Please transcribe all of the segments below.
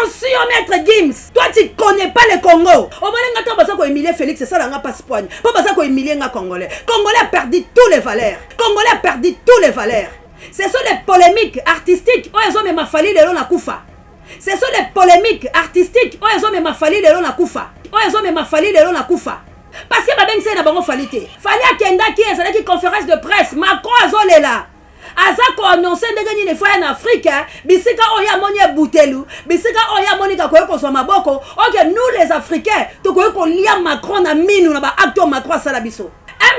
Attention, maître Gims. Toi, tu connais pas le Congo. Au moment où tu as humilié Félix, c'est ça, là, pas Spagne. Pas parce que humilié les Congolais. Congolais a perdu tous les valeurs. Congolais a perdu tous les valeurs. Ce sont les polémiques artistiques. Oh, ils ont même fallu de l'on a koufa. Ce sont les polémiques artistiques. Oh, ils ont même fallu de l'on a koufa. Oh, ils ont même fallu de l'on a koufa. Parce que babeng c'est na bango falité. Fallait akenda qui est une conférence de presse. Macron azole là. Azako annoncer ndenge ni fois en Afrique, bisika oya moni boutelu, bisika oya moni ka koyo ko maboko. OK, nous les Africains, to koyo ko lia Macron na minu na ba acteur Macron sala biso.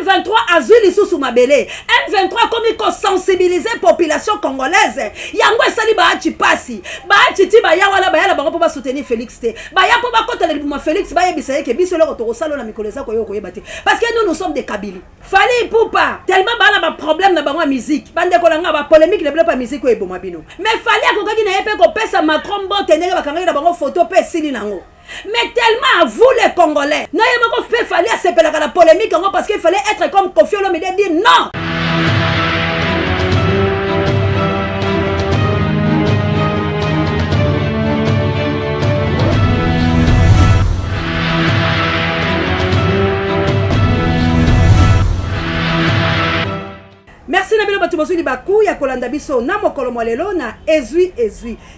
M23 azuli sous mabele. M23 comme il sensibiliser population congolaise. Yango esali ba achi pasi. Ba achi ti ba ya wala ba ya la bango po ba soutenir Félix te. Ba ya po ba kota le buma Félix ba yebisa ke biso le ko salo na mikoleza ko yo ko yebate. Parce que nous sommes des Kabylie. Fallait poupa tellement ba na ba problème na bango musique. Bande ko langa ba polémique le bloc pa musique ko eboma bino. Mais fallait ko kaki na yepe ko pesa Macron bo tenere ba kanga na bango photo pe sili nango. Mais tellement à vous les Congolais, il fallait s'appeler la polémique parce qu'il fallait être comme Kofi Olomide et dire non. Merci Nabelo Batubozuli Bakou ya kolanda biso na mokolo molelo na ezui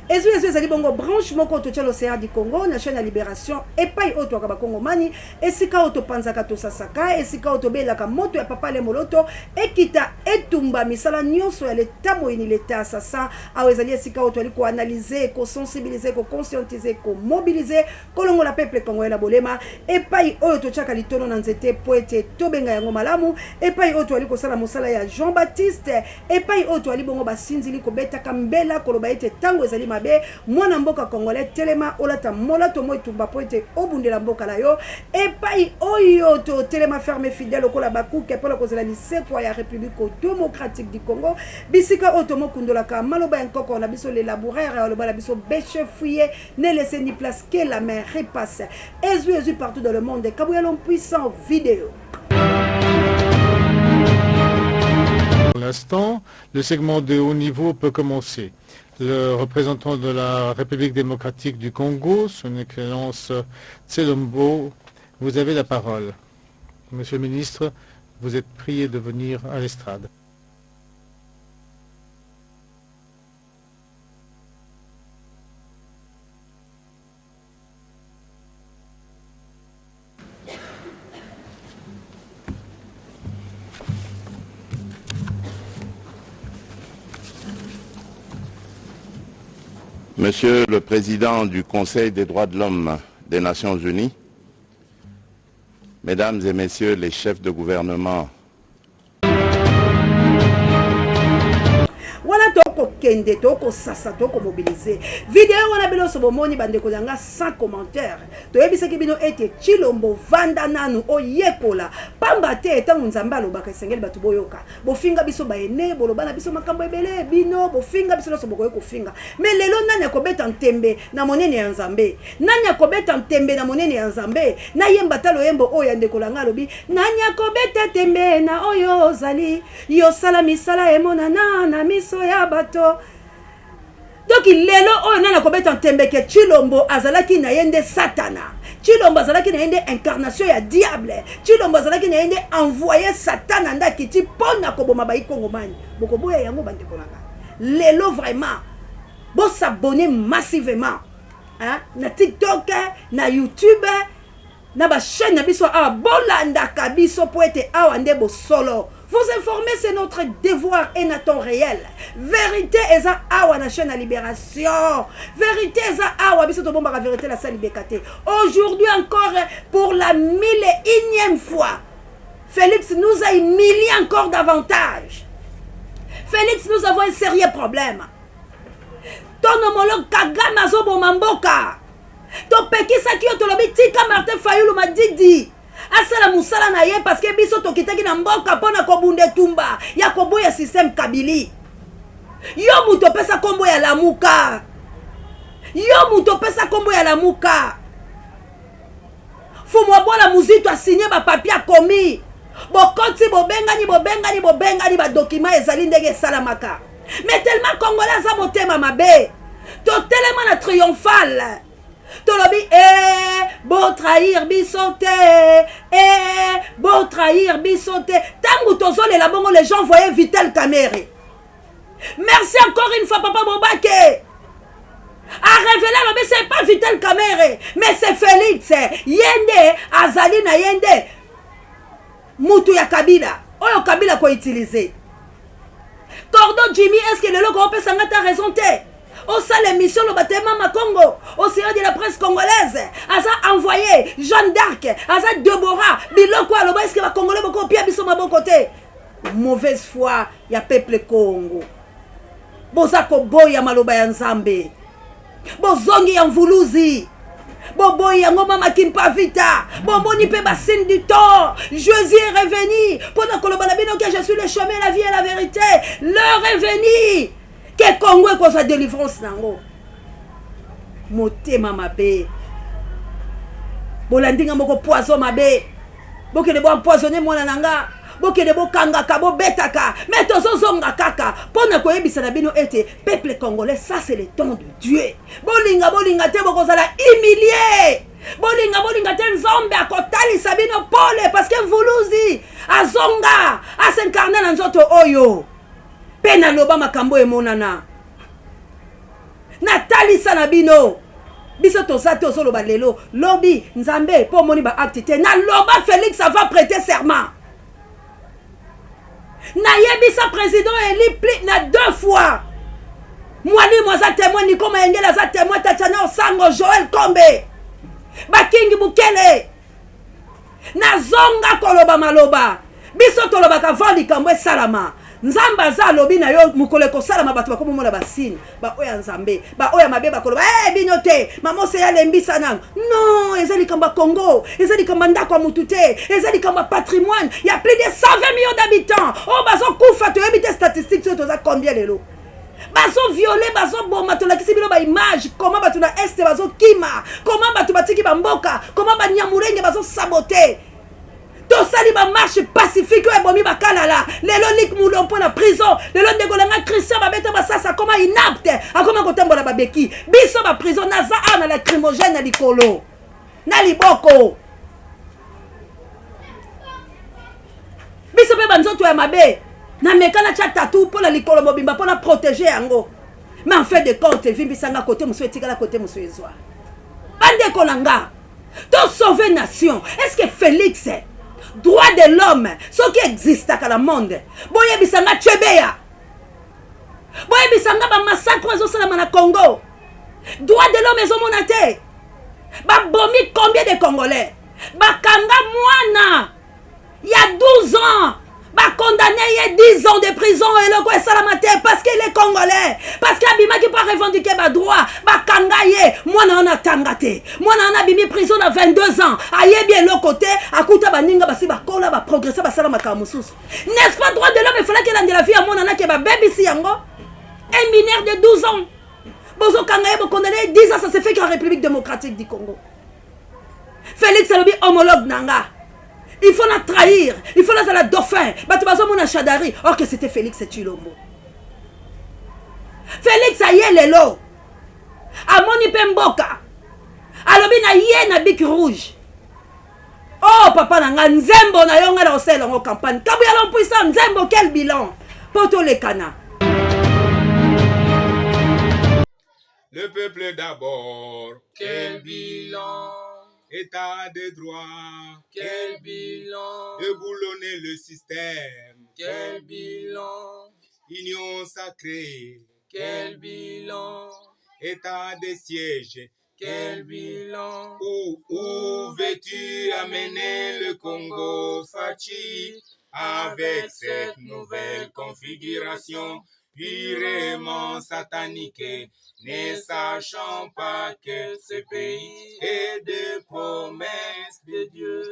ezali bongo branche moko to l'océan du Congo na chaîne à libération et pas auto ka Congo mani esika auto panzaka to sasaka esika auto belaka moto ya papa le moloto ekita etumba misala nyonso ya leta moyini leta sasa awezali esika auto ali ko analyser ko sensibiliser ko conscientiser ko mobiliser kolongo la peuple congolais la bolema et pas auto chaka litono na nzete poete tobenga yango malamu et pas auto ali ko sala mosala ya Jean Baptiste et pas auto ali bongo basinzili ko beta kambela koloba ete tango ezali mabe mwana mboka congolais telema olata molato mo tumba poete obundela mboka la yo et pas oyo to telema ferme fidèle ko la baku ke polo ko zela lycée kwa ya République démocratique du Congo bisika otomo kundola ka maloba nkoko na biso les laboureurs le bala biso bêche fouillé ne laissez ni place que la mer repasse ezui partout dans le monde kabuyalon puissant vidéo. Pour l'instant, le segment de haut niveau peut commencer. Le représentant de la République démocratique du Congo, son Excellence Tselombo, vous avez la parole. Monsieur le ministre, vous êtes prié de venir à l'estrade. Monsieur le Président du Conseil des droits de l'homme des Nations Unies, Mesdames et Messieurs les chefs de gouvernement, wana toko kende toko sasa toko mobiliser vidéo wana bino so bomoni bandeko yanga sans commentaire to yebisaki bino ete Chilombo vanda nanu oyekola pamba te etango nzamba alobaka esengeli batu boyoka bofinga biso baene bolobana biso makambo ebele bino bofinga biso so bokoye kofinga mais lelo nani akobeta ntembe na monene ya nzambe nani akobeta ntembe na monene ya nzambe na yemba talo yembo oyo ndeko langa lobi nani akobeta tembe na oyo zali yo sala misala emonana na miso ya bato. Donc lelo oyo nana kobeta ntembe ke Chilombo azalaki na yende satana. Chilombo azalaki na yende incarnation ya diable. Chilombo azalaki na yende envoyé satana ndaki ti pona koboma ba ikongomani. Bokoboya yango bandeko langa. Lelo vraiment bo s'abonner massivement. Hein? Na TikTok, na YouTube, na ba chaîne na biso a bolanda kabiso po ete awande bo solo. Vous informer, c'est notre devoir et notre temps réel. Vérité est ça, awa na chaîne à libération. Vérité est ça, awa biso to bomba la vérité la salle bekate. Aujourd'hui encore pour la 1001e fois, Félix nous a humilié encore davantage. Félix, nous avons un sérieux problème. Ton homologue Kagame Zobo Mamboka. Ton pekisa ki otolobi tika Martin Fayulu Madidi. Asala musala na ye parce que biso to kitaki na mboka pona ko bunde tumba ya koboya système Kabylie. Yo muto pesa kombo ya lamuka. Yo muto pesa kombo ya lamuka. Fumo bola muzito a signé ba papier komi. Bokoti bobengani ba document ezali ndenge salamaka. Mais tellement congolais za motema mabe. totelema na triomphal tolobi beau trahir bisote beau trahir bisote tangu tozolela bongo les gens voyaient Vital Kamerhe. Merci encore une fois papa Bobake a révélé lobi c'est pas Vital Kamerhe mais c'est Félix yende azali na yende mutu ya Kabila oyo Kabila ko utiliser Cordon Jimmy est-ce que le logo peut s'en ta raison te au sein l'émission le bâtiment ma Congo au sein de la presse congolaise asa envoyé Jeanne d'Arc asa Deborah biloko aloba est-ce que va congolais beaucoup pia biso ma bon côté mauvaise foi ya peuple Congo bozako boya maloba ya Nzambe bozongi ya mvuluzi boboyi yango mama kimpa vita bomoni pe basin du temps Jésus est revenu pendant que le balabino que je suis le chemin la vie et la vérité l'heure est venue que Congo est sa délivrance nango motema mabe bolandinga moko poison mabe bokele bo empoisonner mwana nanga bokele bo kangaka bo betaka mais tozozonga kaka pona koyebisa na bino ete peuple congolais ça c'est le temps de Dieu bolinga te bokozala humilié bolinga te nzombe akotalisa bino pole parce que mvuluzi azonga asenkarne na nzoto oyo pe naloba makambo emonana natalisa na bino biso toza te ozoloba lelo lobi Nzambe po moni ba acte te naloba Félix va prêter serment nayebisa président eli pli na 2 fois mwalimu aza témoin Nico Mayengela aza témoin Tatiana Osango Joël Kombe bakingi bukele nazonga koloba maloba biso tolobaka vandi kambo esalama Nzambe aza lobi na yo mukole kosalama bato bakomona basine ba oya Nzambe ba oya mabe bakoloba bino te mama se ya lembisa nango non ezali kamba Congo ezali kamba ndako ya mutu te ezali kamba patrimoine il y a plus de 120 millions d'habitants oh bazo kufa to yebite statistiques to za combien lelo bazo violer bazo boma to lakisi bilo ba image comment bato na est bazo kima comment bato batiki ba mboka comment ba nyamurenge bazo saboter tosali ba marche pacifique oyo bomi bakalala lelo lik mulompo na prison lelo ndegolanga Christian babeta basasa koma inapte akoma kotambola babeki biso ba prison naza na lacrymogène na likolo na liboko biso pe banzoto ya mabe na mekana cha tatou pour la likolo mobimba pour la protéger yango mais en fait de compte vimbisanga côté muso etikala côté muso ezwa bande kolanga to sauver nation est-ce que Félix droit de l'homme ce qui existe à la monde boye bisanga Tchebeya boye bisanga ba massacre ezosala na Congo droit de l'homme ezomonate ba bomi combien de Congolais bakanga mwana il y a 12 ans ba condamné il y a 10 ans de prison et le quoi salamate parce qu'il est congolais parce qu'abima qui pas revendiquer ba droit ba kangaye mwana on a tangate mwana on a bimi prison à 22 ans aye bien le côté akuta baninga basi ba kola ba progresser ba salama kamususu n'est-ce pas droit de l'homme il fallait qu'il ait la vie à mwana na ke ba baby si yango un mineur de 12 ans bozo kangaye bo condamné 10 ans ça se fait qu'en République démocratique du Congo Félix Alobi homologue nanga il faut la trahir, il faut la dauphin. Batubazo mona Chadari. Or que c'était Félix Tshilombo. Félix a yé lelo. Amoni Pemboka. Alobi na yé na bic rouge. Oh papa nanga nzembo na yonga na osela ngo campagne. Kabuya l'impuissant nzembo quel bilan. Poto le kana. Le peuple d'abord. Quel bilan. État de droit. Quel bilan. Déboulonner le système. Quel bilan. Union sacrée. Quel bilan. État de siège. Quel bilan. Où veux-tu amener le Congo, Fachi, avec cette nouvelle configuration purement satanique, ne sachant pas que ce pays est de promesses de Dieu.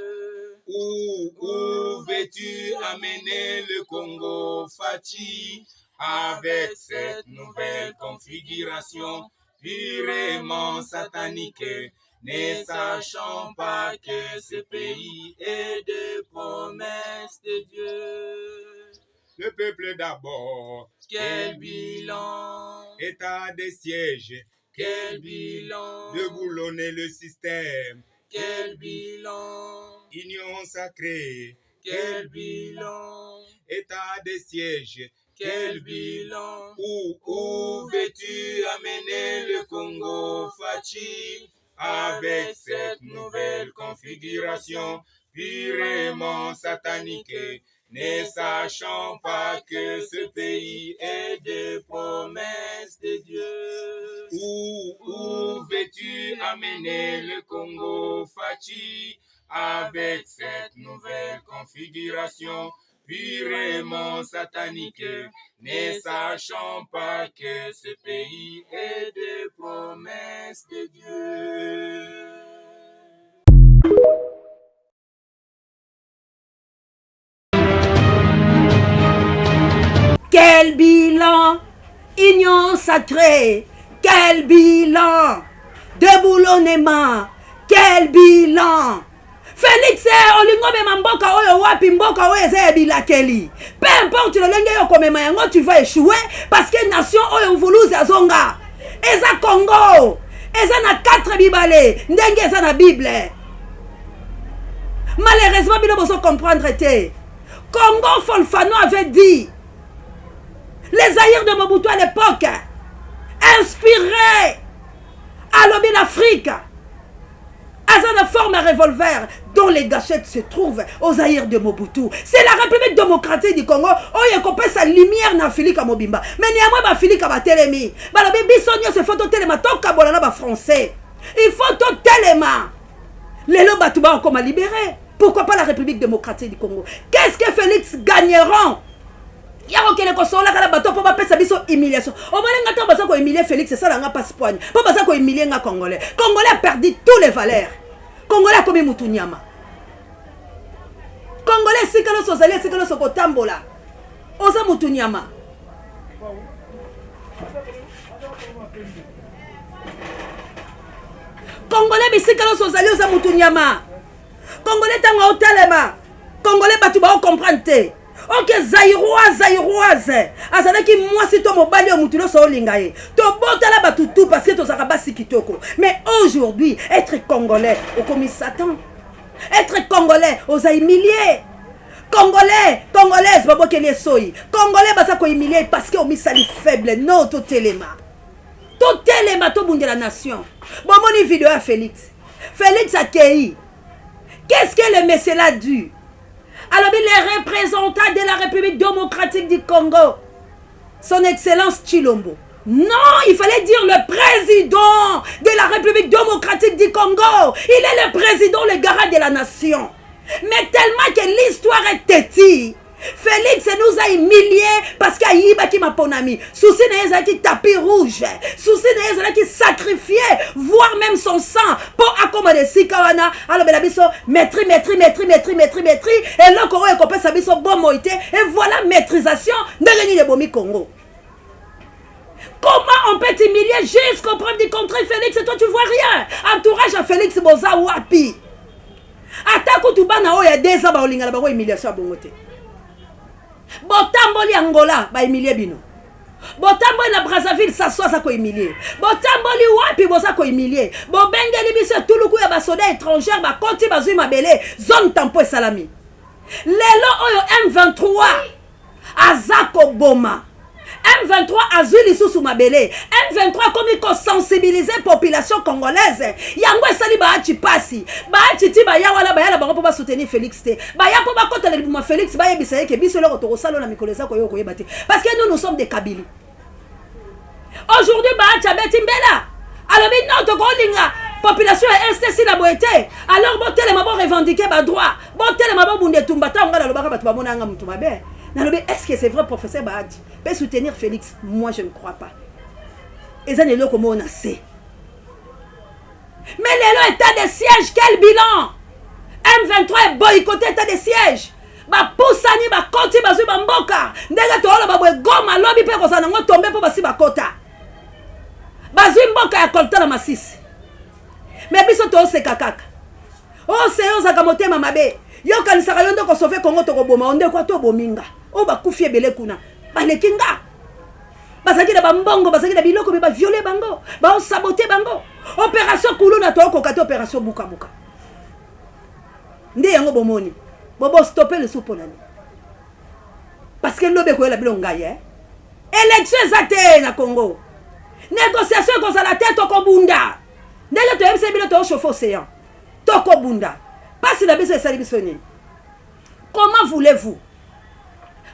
Où veux-tu amener le Congo, Fachi, avec cette nouvelle configuration purement satanique, ne sachant pas que ce pays est de promesses de Dieu. le peuple d'abord. Quel bilan? État des sièges. Quel bilan? De boulonner le système. Quel bilan? Union sacrée. Quel bilan? État des sièges. Quel bilan? Où veux-tu amener le Congo, Fachi, avec cette nouvelle configuration purement satanique, ne sachant pas que ce pays est des promesses de Dieu? Où veux-tu amener le Congo, Fachi, avec cette nouvelle configuration purement satanique, ne sachant pas que ce pays est des promesses de Dieu? Quel bilan? Union sacrée. Quel bilan? Déboulonnement. Quel bilan? Félix olingo mema mboka oyo wapi mboka oyo eza bilakeli. Peu importe le lenge yo komema yango tu vas échouer parce que nation oyo mvuluzi azonga. Eza Congo. Eza na 4 bibale. Ndenge eza na Bible. Malheureusement bino bozo comprendre te. Congo Folfano avait dit les aïrs de Mobutu à l'époque inspirés à l'objet l'Afrique. Azana forme un revolver dont les gâchettes se trouvent aux aïrs de Mobutu. C'est la République démocratique du Congo. Oh, il y a sa lumière dans Philippe Mobimba. Mais il y a moi Philippe Abatelemi. Bah la bibi sonio se faut téléma toka bolana ba français. Il faut tout téléma. Les lobes batuba comme libéré. Pourquoi pas la République démocratique du Congo? Qu'est-ce que Félix gagneront? Il y a aucun consola kala bateau pour pas sa biso humiliation. Au moins ngata baza ko humilier Félix, c'est ça la nga passeport. Pas baza ko humilier nga Congolais. Congolais a perdu tous les valeurs. Congolais a comme mutunyama. Congolais sikalo sozali sikalo sokotambola. Oza mutunyama. Congolais bisikalo sozali oza mutunyama. Congolais tango otalema. Congolais batu ba comprendre. Ok, Zaïroise. Azalaki moi si to mobali o mutuno so lingaye. To botala batutu parce que to zakaba sikitoko. Mais aujourd'hui, être congolais au commis Satan. Être congolais aux humiliés. Congolaise babo kele soyi. Congolais basa ko humilier parce que o misali faible. Non, to telema. To telema to bunde la nation. Bon moni vidéo à Félix. Félix Akei. Qu'est-ce que le monsieur l'a dû? Alors, les représentants de la République démocratique du Congo, son Excellence Tshilombo. Non, il fallait dire le président de la République démocratique du Congo. Il est le président, le garant de la nation. Mais tellement que l'histoire est têtue, Félix nous a humiliés parce qu'il y a qui m'a ponami. Souci n'est qui tapis rouge. Souci n'est qui sacrifié, voire même son sang pour accommoder Sikawana. Alors, la biso, maîtrise. Et là, Congo est coupé sa biso bon moïté. Et voilà, maîtrisation de l'ennemi de Bomi Congo. Comment on peut t'humilier jusqu'au point de contrer Félix et toi tu vois rien? Entourage à Félix Boza Wapi. Attaque tout bas, il y a 2 ans, il y a une humiliation à Bongote. Botamboli Angola ba emilie bino. Botamboli na Brazzaville s'assoit ça ko emilie. Botamboli wapi boza ko emilie. Bobengeli biso tuluku ya basoda étrangère ba konti bazui mabele zone tampo salami. Lelo oyo M23 azako boma. M23 azuli sous mabele. M23 comme il sensibiliser population congolaise. Yango sali ba achi pasi. Ba achi ti ba ya wala ba ya la ba pour soutenir Félix te. Ba ya pour ba kota le buma Félix ba yebisa ke biso le ko salo na mikoleza ko yo ko yebate. Parce que nous sommes des Kabylie. Aujourd'hui ba achi abeti mbela. Alors non to ko linga population est si la boete. Alors bon tele mabo revendiquer ba droit. Bon tele mabo bunde tumbata ngala lo ba batu ba mona nga mutu mabe. Est-ce que c'est vrai, professeur Bahadi peut soutenir Félix? Moi, je ne crois pas. Et ça, c'est comment on a sait. Mais l'élo état de siège, quel bilan? M23 est boycotté état de siège. Ba poussani, ba koti, ba zui, ba mboka. Ndega toolo, ba bwe goma, lobi pe kosa nango tombe po basi ba kota. Ba zui mboka ya kolta na masisi. Mais biso to se kakaka. Oh, c'est eux, Zagamote Mamabe. Yo kanisaka yondo ko sauver Congo to ko boma onde kwa to bominga. o ba kufi ebele kuna balekinga bazaki na bambongo bazaki na biloko be ba violer bango ba saboter bango opération kuluna to ko kata opération buka buka nde yango bomoni bobo stopper le souponani parce que lobe ko la bilonga ye élection ezate na Congo négociation ko la tête ko bunda ndenge to yebise bilo to chauffer océan to ko bunda parce na biso esali biso nini. Comment voulez-vous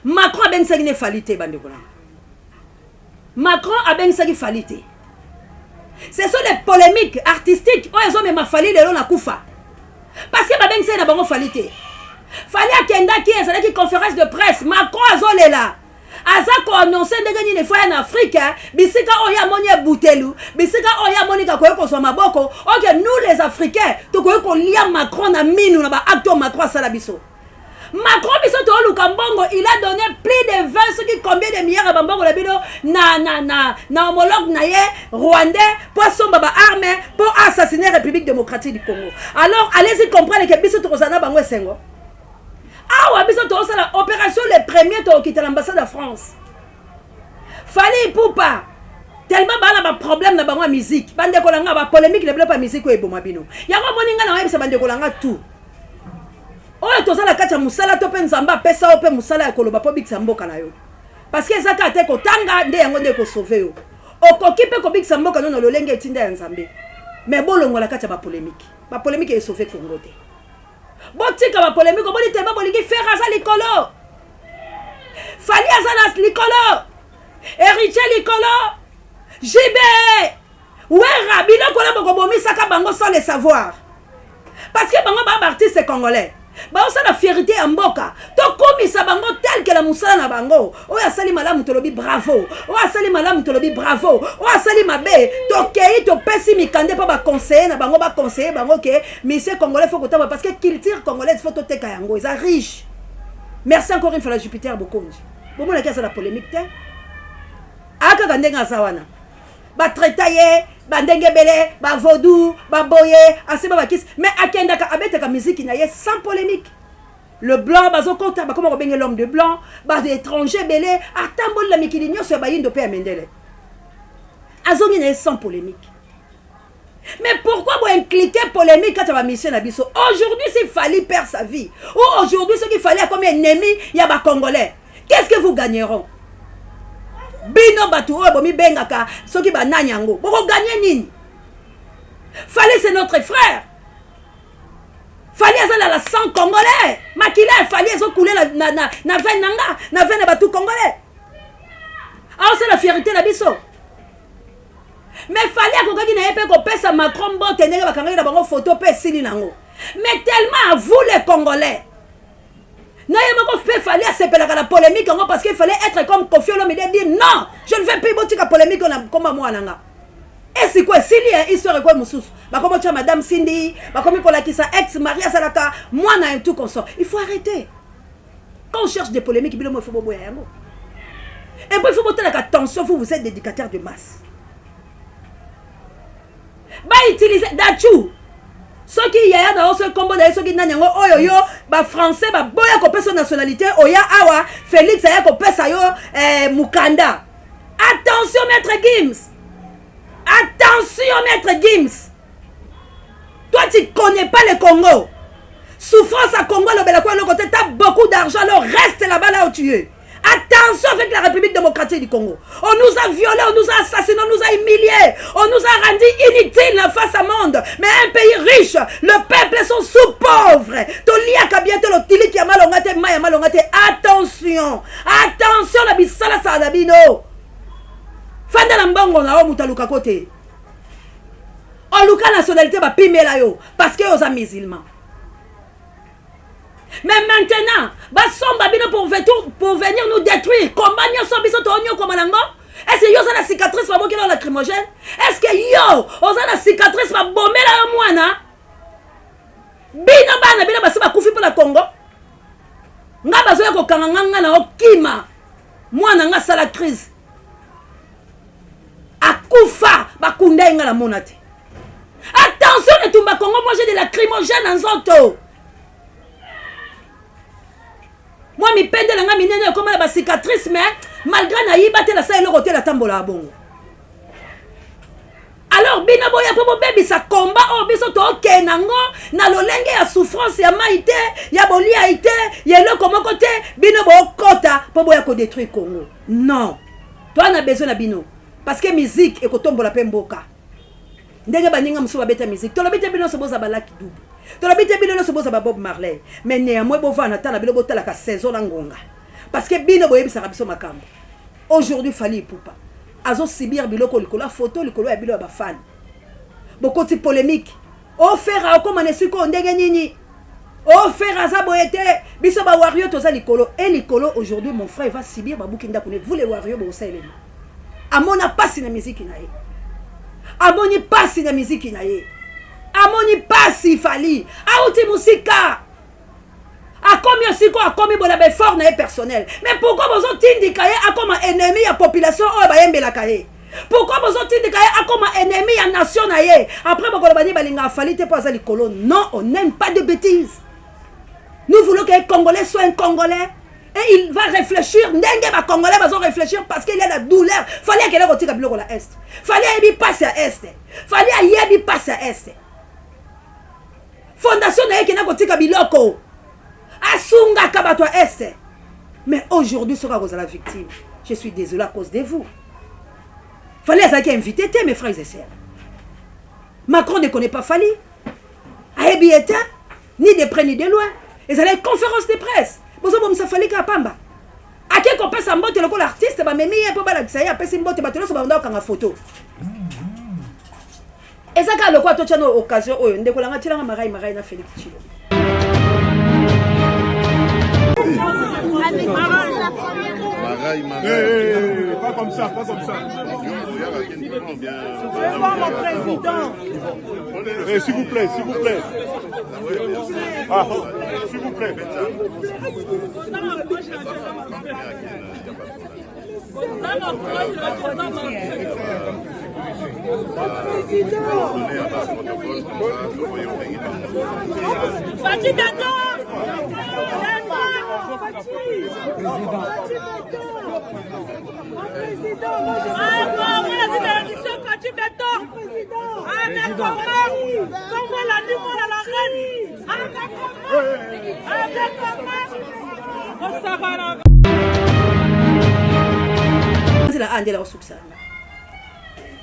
Macron a bien ça qui n'est falité bandekola. Macron a bien ça qui falité. Ce sont les polémiques artistiques. Oh, ils ont même fallu de l'on a koufa. Parce que bien ça n'a pas falité. Fallait à Kenda qui est une conférence de presse. Macron a zolé là. Azako annoncé de gagner des fois en Afrique. Bisika oya moni boutelu. Bisika oya moni kakoye ko so maboko. OK, nous les Africains, to koye ko lia Macron na minu na ba acteur Macron sala biso. Macron biso to Lukambongo, il a donné plus de 20 ce qui combien de milliards à Bambongo la bido na homologue na ye rwandais pour son baba armée pour assassiner la République démocratique du Congo. Alors allez-y comprendre que biso to kozana bango sengo. Ah ouais, biso to sala opération les premiers to quitter l'ambassade de France. Fallait pour pas tellement bana ba problème na bango musique. Bande kolanga ba polémique ne pas musique ko eboma bino. Yango moninga na yebisa bande kolanga tout. Oye tozala kati ya musala to pe nzamba pesa o pe musala ya koloba po bikisa mboka na yo parce que ezaka te kotanga nde yango nde ko sauver yo okoki pe ko bikisa mboka no lolenge etinda ya nzambe mais bolongola kati ya ba polémique e sauver Congo te botika ba polémique oboli te ba bolingi faire aza likolo fali aza na likolo héritier likolo jibe wera biloko na boko bomisaka bango sans le savoir parce que bango ba artiste congolais ba osa la fierté ya mboka to komisa bango tel que la musala na bango oya sali malamu tolobi bravo oya sali malamu tolobi bravo oya sali mabe to kei to pesi mikande pa ba conseiller na bango ba conseiller bango ke monsieur congolais faut kotaba parce que culture congolaise faut to teka yango ils sont riches. Merci encore une fois la Jupiter Bokonji bomo na kasa la polémique te aka kandenga sawana ba traitaye bandenge bele ba vaudou ba boye aseba ba kiss mais akenda ka abeteka musique na ye sans polémique le blanc bazo kota ba comment benga l'homme de blanc ba étranger belé atambol la mikili nyoso ba yindo pe amendele azongi na sans polémique. Mais pourquoi vous incliquez polémique quand tu vas mission na biso aujourd'hui s'il fallait perdre sa vie ou aujourd'hui ce qu'il fallait comme ennemi ya ba congolais qu'est-ce que vous gagneront bino batu oyo bomi bengaka soki banani yango boko gagner nini. Fallait c'est notre frère fallait ça la sang congolais makila fallait ça couler na veine nanga na veine batu congolais alors c'est la fierté na biso mais fallait ko gagner na epé ko pesa Macron bote ndenge bakanga na bango photo pe sili nango mais tellement à vous les congolais. Il fallait s'appeler la polémique parce qu'il fallait être comme Kofi Olomide et dire non, je ne veux plus botter la polémique comme moi. Et c'est quoi s'il y a une histoire quoi moussous bah comme tu as madame Cindy bah comme il qui sa ex Maria Salata moi na un tout consort il faut arrêter quand on cherche des polémiques il faut boire et puis il faut monter la attention vous êtes d'éducateurs de masse bah utiliser Dachou ce qui y a dans ce combo d'ailleurs ce qui n'a rien oyo yo ba français ba boya ko pesa nationalité oya awa Félix aya ko pesa yo Mukanda. Attention maître Gims, attention maître Gims, toi tu connais pas le Congo, souffrance à Congo le bela quoi le côté t'as beaucoup d'argent alors reste là-bas là où tu es. Attention avec la République démocratique du Congo. On nous a violés, on nous a assassinés, on nous a humiliés, on nous a rendus inutiles en face à monde. Mais un pays riche, le peuple sont sous-pauvres. Attention, attention la bisala sadabino. Fanda lambongo na o mutaluka kote. On luka nationalité ba pimela yo parce que aux musulmans. Mais maintenant, pour venir nous détruire. Comment est-ce que yo a la cicatrice pour la lacrymogène? Est-ce que yo a la cicatrice pour bomber la moine? Bina basi kufi pour la Congo. Nga bazoya ko kanganga na okima. Mwana nga sala crise. Akufa bakunda nga la monate. Attention ne tumba Congo, moi j'ai des lacrymogènes en zoto. Moi, mi pende la nga minene comme la cicatrice, mais malgré naïba te la sa eloko te la tambola bongo. Alors bino boya po bébé ça combat oh biso to kenango na lolenge ya souffrance ya maïté ya bolia ité ya eloko moko te bino bo kota po boya ko détruire Congo. Non. Toi on a besoin na bino parce que musique ekotombola pe mboka. Ndenge baninga muso babeta musique. To lobite bino so boza balaki double. To lobite bino so boza ba Bob Marley. Mais néanmoins bo vana ta na bino botala ka saison na ngonga. Parce que bino boyebisa biso makambo. Aujourd'hui fali poupa. Azo sibir biloko likolo photo likolo ya bilo ba fan. Beaucoup de polémique. O faire comme on suko ndenge nini. O faire azaboyete biso ba wario toza likolo et likolo aujourd'hui mon frère va subir ba bukinda kone vous les wario bo salé. Amona passe na musique na ye. Amoni passe na musique na ye. Amoni passe fali. Auti musika. A combien siko a combien bon la fort na personnel. Mais pourquoi vous ont indiqué a comme ennemi à population o ba yembela kaye. Pourquoi vous ont indiqué a comme ennemi à nation na ye. Après bako bani balinga fali te pas à l'école. Non, on n'aime pas de bêtises. Nous voulons que les Congolais soient un Congolais. Et il va réfléchir. N'engue ba Congolais va réfléchir parce qu'il y a la douleur. Fallait qu'elle retire biloko la est. Fallait y passer à est. Fallait y passer à est. Fondation na ye qui na kotika biloko. Asunga kabato est. Mais aujourd'hui sera vous la victime. Je suis désolé à cause de vous. Fallait qu'ils invité mes frères et sœurs. Macron ne connaît pas Fali. Aébi était ni de près ni de loin. Ils allaient à une conférence de presse. Vous avez dit Fali Kapamba. À quel qu'on peut s'emboîter le l'artiste, mais il peut pas l'accès à passer une botte bateau sur la photo. Et ça quand le quoi tu as une occasion oh ndeko langa tiranga marai na Félix Tshilombo. Pas comme ça, pas comme ça. Mon président. S'il vous plaît, s'il vous plaît. Ah, s'il vous plaît.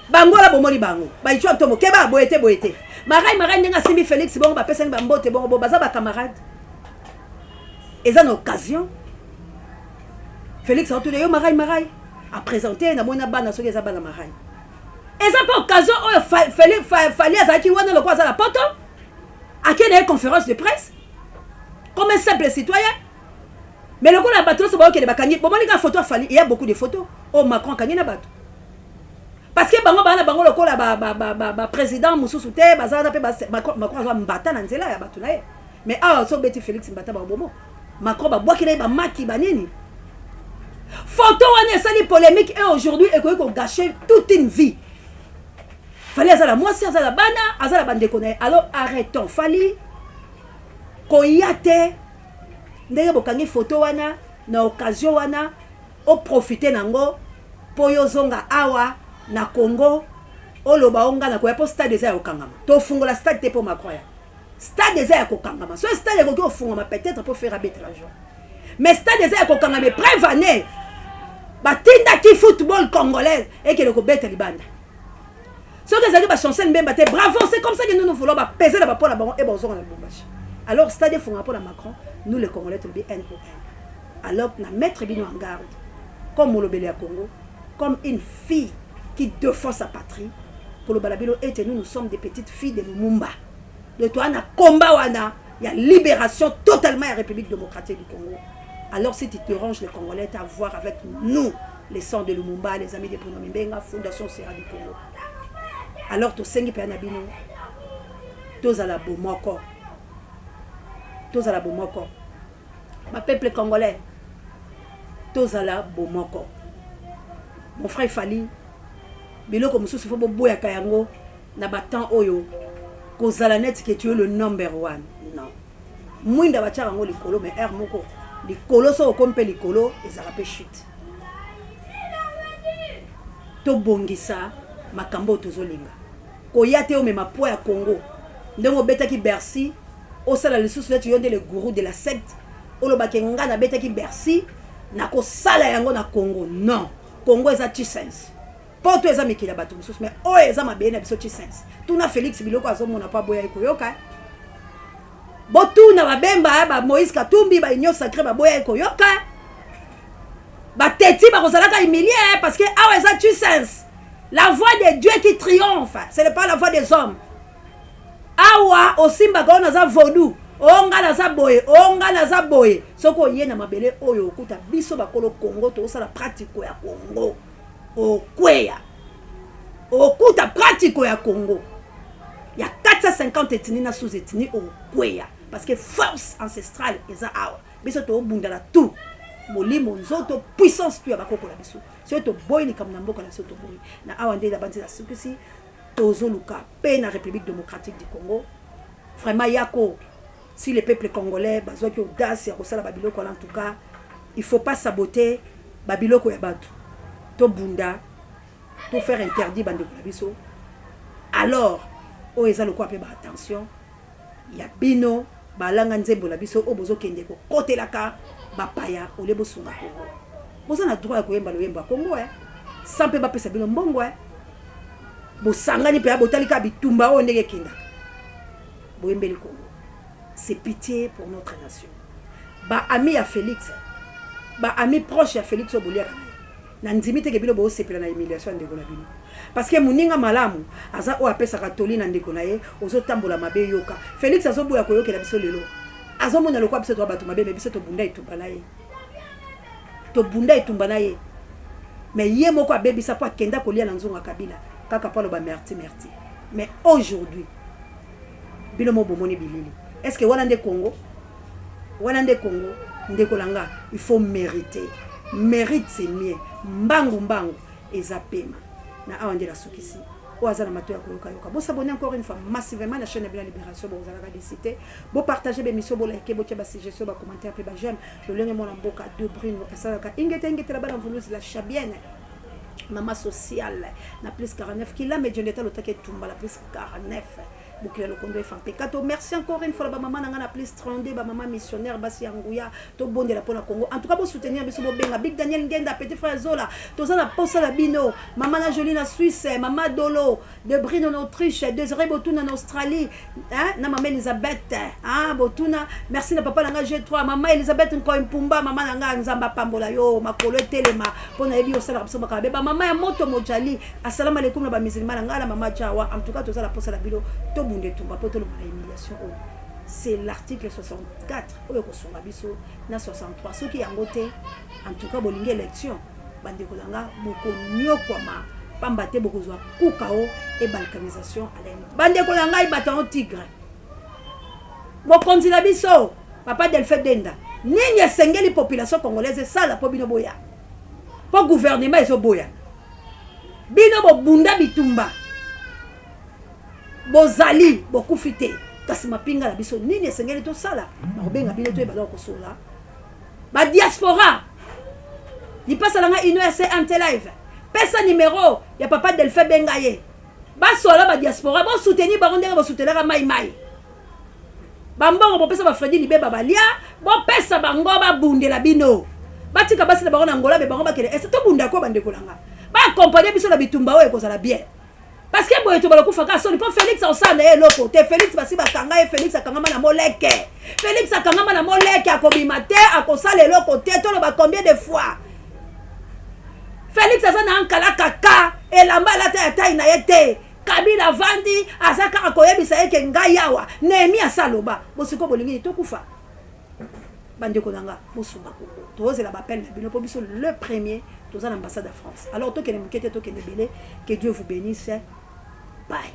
Bangola bomoli bango ba itwa tomo keba boete marai ndenga simbi Félix bongo ba pesa ba mbote bongo baza ba camarade eza une occasion Félix a tout yo marai a présenter na mona bana soki eza bana marai eza pas occasion o Félix fali azaki wana le quoi za la poto a quelle conférence de presse comme un simple citoyen mais le coup la bateau c'est bon que les bakangi bomoni ka photo fali il y a beaucoup de photos oh Macron kangi na bateau parce que bango le coup la président mususu te bazana pe Macron va mbata na nzela ya bato na ye mais ah so beti Félix mbata ba bomo Macron ba boaki na ba maki banini photo wana sali polémique et aujourd'hui et ko gâcher toute une vie fallait azala mwasi azala bana azala bande connaît alors arrêtons fali koyate ndenge bokangi photo wana na occasion wana o profiter nango po yozonga awa na Congo oloba onga na ko po stade eza ya kokangama to fungola stade te po Macron stade eza ya kokangama so stade ko ofungama peut-être pour faire arbitre l'argent mais stade eza ya kokangama prévaner batinda ki football congolais et que le ko beta libanda so que ça ba chancel mbemba te bravo c'est comme ça que nous voulons ba peser la ba pour la bango et bozonga na bombashi alors stade funga pour la Macron nous les Congolais tomber un pour un alors na mettre bino en garde comme molobele à Congo comme une fille qui défend sa patrie. Pour le balabilo et nous sommes des petites filles de Lumumba. De toi, on a combat, il y a libération totalement à la République démocratique du Congo. Alors si tu te ranges les Congolais, tu as à voir avec nous, les sons de Lumumba, les amis de Bruno Mbenga, Fondation Serra du Congo. Alors tu sais que Nabino, tous à la Bomoko. Tous à la Bomoko. Ma peuple congolais, tous à la Bomoko. Mon frère Fali, biloko mususu fo boya kayango na batan oyo kozala net que tu es le number one non mwinda bachara ngo likolo mais air moko likolo so okompe likolo ezala pe chute to bongisa makambo tozolinga koya te omema po ya Congo ndenge obetaki Bercy osala lisusu neti yo nde le gourou de la secte olobaki nga na betaki Bercy nakosala yango na Congo. Non, Congo eza T-Sense poto eza mikila bato mosusu mais oyo eza mabeye na biso T-Sense tuna Félix biloko azomona pa boya ekoyoka botuna babemba ba Moïse Katumbi ba Union Sacrée ba boya ekoyoka bateti bakozalaka humilié parce que awa eza T-Sense. La voix de Dieu qui triomphe, ce n'est pas la voix des hommes. Awa osimba ko naza vaudou, onga naza boye, soko ye na mabele oyo okuta biso bakolo Congo to sala pratique ya Congo. Okweya. Okuta pratique ya Congo. Il y a 450 ethnies na sous-ethnies okweya parce que force ancestrale eza awa. Biso to bundala tout. Molimo nzoto puissance tu ya bakoko la biso. C'est to boy ni comme namboka la soto boy. Na awande la bandi la sukusi tozo luka pe na République démocratique du Congo. Vraiment yako si le peuple congolais bazo ki audace ya kosala babiloko en tout cas, il faut pas saboter babiloko ya batu. To bunda to faire interdit bande la biso. Alors, o ezalo ko pe ba attention. Ya bino balanga nzembo la biso obozo kende ko kotelaka bapaya olebo sunga Congo. Boza na droit ya koyemba loyemba Congo sans pe bapesa bino mbongo bo sangani pe abotalika bitumba o ndenge kenda boyembeli Congo. C'est pitié pour notre nation. Ba ami ya Félix, ba ami proche ya Félix Oboliaka na ndimite ke bino bo sepela na humiliation ndeko na bino parce que muninga malamu aza o apesa katoli na ndeko na ye ozo tambola mabe yoka. Félix azoboya koyokela biso lelo azomona lokwa biso to bato mabe me biso to bunda etumba na ye to bunda etumba na ye mais ye moko abebisa po akenda kolia na nzonga Kabila kaka palo ba merci mais aujourd'hui bino mo bomoni bilili est-ce que wana nde Congo ndeko langa il faut mériter mérite c'est mieux mbangu ezapema na awande la sukisi ou azana mato ya koyoka yoka. Bo s'abonner encore une fois massivement la chaîne de la Libération, bo zalaka décité, bo partager be mission, bo liker, bo tia ba suggestion, ba commenter, pe ba j'aime. Le lenge mon amboka de brune, salaka ingete la bana voulous la chabienne. Maman sociale na plus 49 qui la médioneta le taquet tumba la plus 49. Boucler le conduit fanté. Kato merci encore une fois la maman na plus 32 ba maman missionnaire basi anguya to bonde la pona Congo. En tout cas bo soutenir biso bo benga Big Daniel Ngenda petit frère Zola. To za na posa la bino, maman na Jolie na Suisse, maman Dolo de Brune en Autriche, Désiré Botuna en Australie, hein na maman Elisabeth, hein Botuna. Merci na papa nga G3, maman Elisabeth Nko Mpumba, maman nga Nzamba Pambola yo, makolo telema pona ebi osala biso bakabe. Ba maman ya moto mojali. Assalamu alaikum na ba musulman nga la maman Jawa. En tout cas to za la posa la bino. C'est l'article 64 na 63 ce qui est angoté en tout cas bolingi élection bande kolanga boko nyokwama pambate boko zwa kukao et balkanisation à l'aine bande kolanga ibata en tigre bokonzi la biso papa Delphin Denda nini esengeli population congolaise sala po bino boya po gouvernement ezo boya bino bo bunda bitumba bozali bokufite kasi mapinga la biso nini esengeli to sala babenga bino to ebala ko sola ba diaspora ni pasa langa ino ese ante live pesa numéro ya papa Delphin Bengaye ba sola ba diaspora bo soutenir ba ndenge bo soutenir mai ba mbongo bo pesa ba Freddy Libeba balia bo pesa bango ba bundela bino batika basi na bango na ngola be bango bakele ese to bunda ko bande kolanga ba accompagner biso na bitumba oyo ko sala bien. Parce que boye to balokufa ka so ni po Félix osana e loko te Félix basi bakanga e Félix akangama na moleke Félix akangama na moleke akobima te akosala eloko te to lo ba combien de fois Félix azana ankala kaka elamba la ta ta ina yete Kabila vandi azaka akoyebisa eke ngai yawa Nehemi asaloba bosiko bolingi to kufa bande ko nanga bosuba ko to zela ba appel na bino po biso le premier dans l'ambassade de France. Alors, que Dieu vous bénisse. Bye.